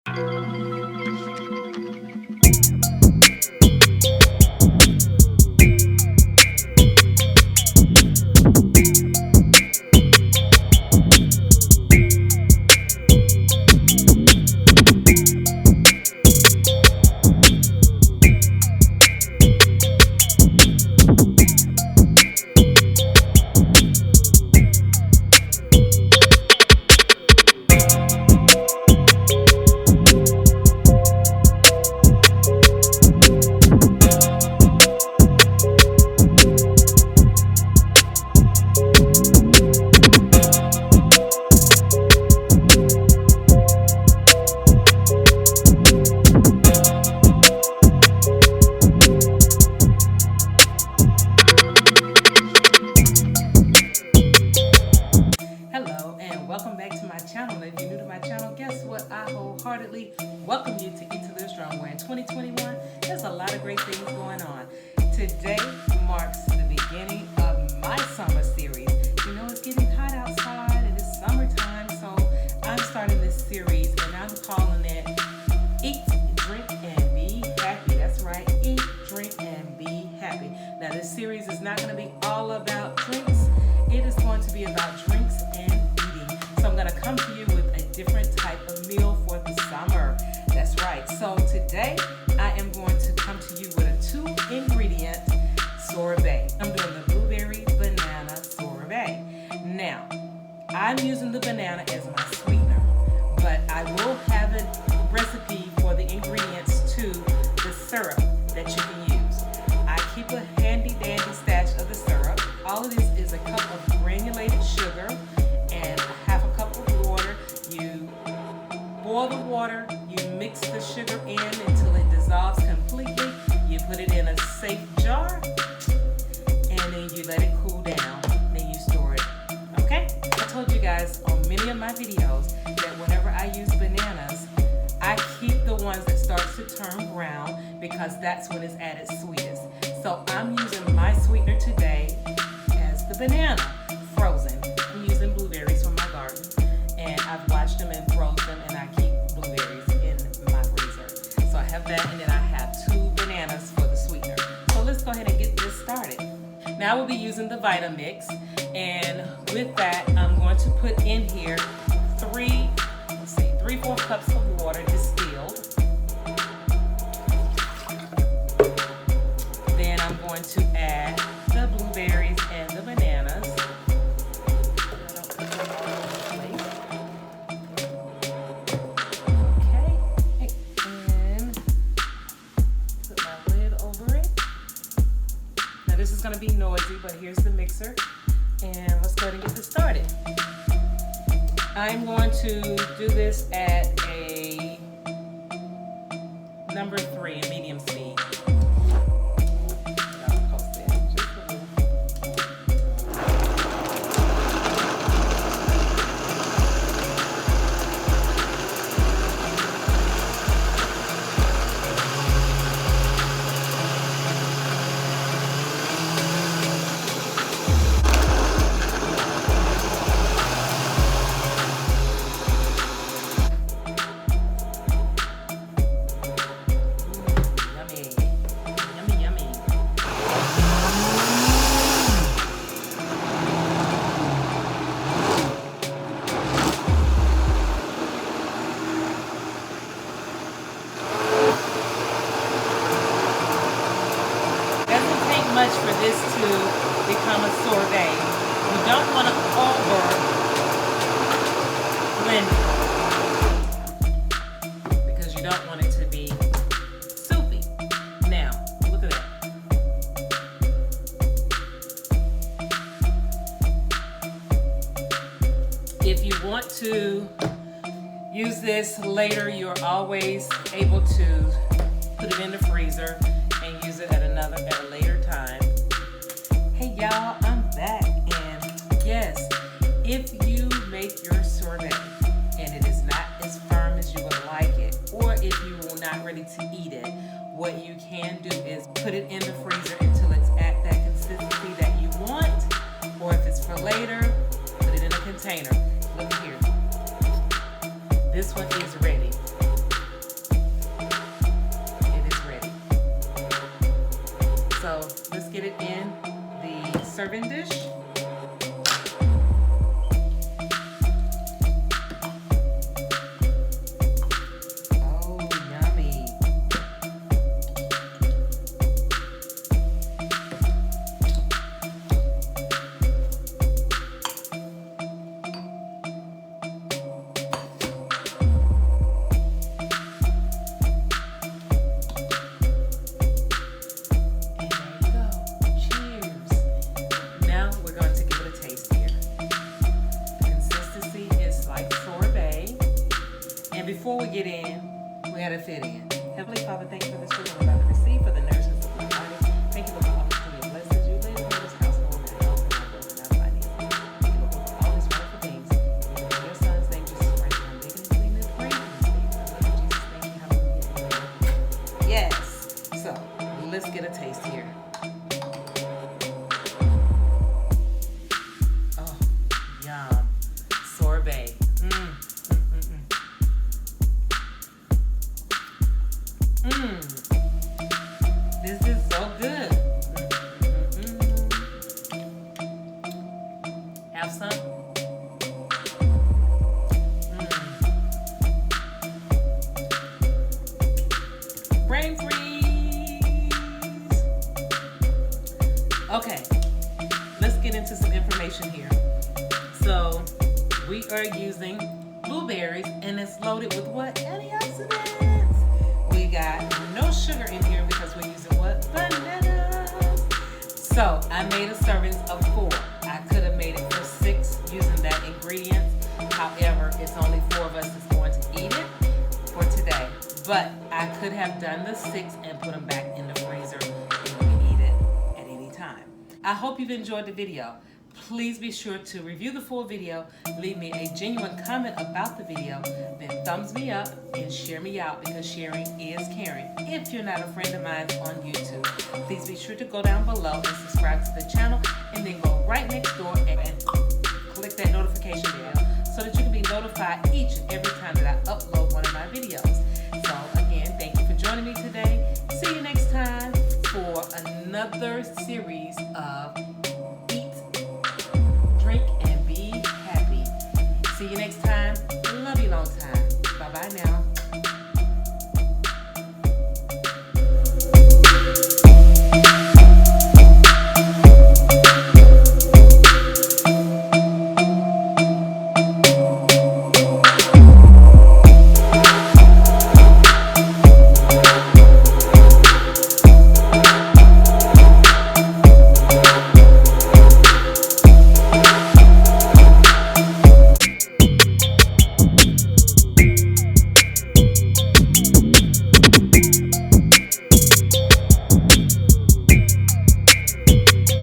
Hello and welcome back to my channel. If you're new to my channel, guess what? I wholeheartedly welcome you to Eat to Live Strong. Where in 2021, there's a lot of great things going on. Today marks the beginning of my summer series. You know, it's getting hot outside and it's summertime, so I'm starting this series and I'm calling it Eat, Drink, and Be Happy. That's right, eat, drink, and be happy. Now, this series is not going to be all about drinks. It is going to be about drinks and eating. So I'm going to come to you with a different type of meal for the summer. That's right. So today I am going to come to you with a 2-ingredient sorbet. I'm doing the blueberry banana sorbet. Now, I'm using the banana as my sweetener, but I will have a recipe for the ingredients to the syrup that you can use. I keep a handy dandy stash of the syrup. All of this is a cup of granulated sugar and half a cup of water. You boil the water, you mix the sugar in until it dissolves completely. You put it in a safe jar and then you let it cool down. Then you store it. Okay? I told you guys on many of my videos that whenever I use bananas, I keep the ones that starts to turn brown because that's when it's at its sweetest. So I'm using my sweetener today as the banana, frozen. I'm using blueberries from my garden, and I've washed them and froze them, and I keep blueberries in my freezer. So I have that, and then I have 2 bananas for the sweetener. So let's go ahead and get this started. Now we'll be using the Vitamix, and with that, I'm going to put in here 3/4 cups of water distilled. Then I'm going to add the blueberries and the bananas. I don't put them all in place. Okay, and put my lid over it. Now this is going to be noisy, but here's the mixer, and let's go ahead and get this started. I'm going to do this at a number 3 in medium speed. Much for this to become a sorbet. You don't want to over blend it because you don't want it to be soupy. Now, look at that. If you want to use this later, you're always able to put it in the freezer and use it at a later time. Hey y'all, I'm back, and yes, if you make your sorbet and it is not as firm as you would like it, or if you are not ready to eat it, what you can do is put it in the freezer until it's at that consistency that you want, or if it's for later, put it in a container. Look here, this one is ready. serving dish. Oh, yummy. Before we get in, we had to fit in. Heavenly Father, thank you for this food I'm about to receive, for the nourishment of my body. Thank you for the opportunity of blessings you live in this household and health and our growth and our finances. Thank you for all these wonderful things. In your son's name, Jesus Christ, I'm making it clean and praying these things. I love you, Jesus. Thank you. Hallelujah. Yes. So, let's get a taste here. Oh, yum. Sorbet. This is so good. Have some. Brain freeze. Okay, let's get into some information here. So we are using blueberries, and it's loaded with what? Antioxidants. We got no sugar in here because we're using what? Bananas. So I made a serving of 4. I could have made it for 6 using that ingredient. However, it's only 4 of us that's going to eat it for today. But I could have done the 6 and put them back in the freezer and you can eat it at any time. I hope you've enjoyed the video. Please be sure to review the full video, leave me a genuine comment about the video, then thumbs me up and share me out, because sharing is caring. If you're not a friend of mine on YouTube, please be sure to go down below and subscribe to the channel, and then go right next door and click that notification bell so that you can be notified each and every time that I upload one of my videos. So again, thank you for joining me today. See you next time for another series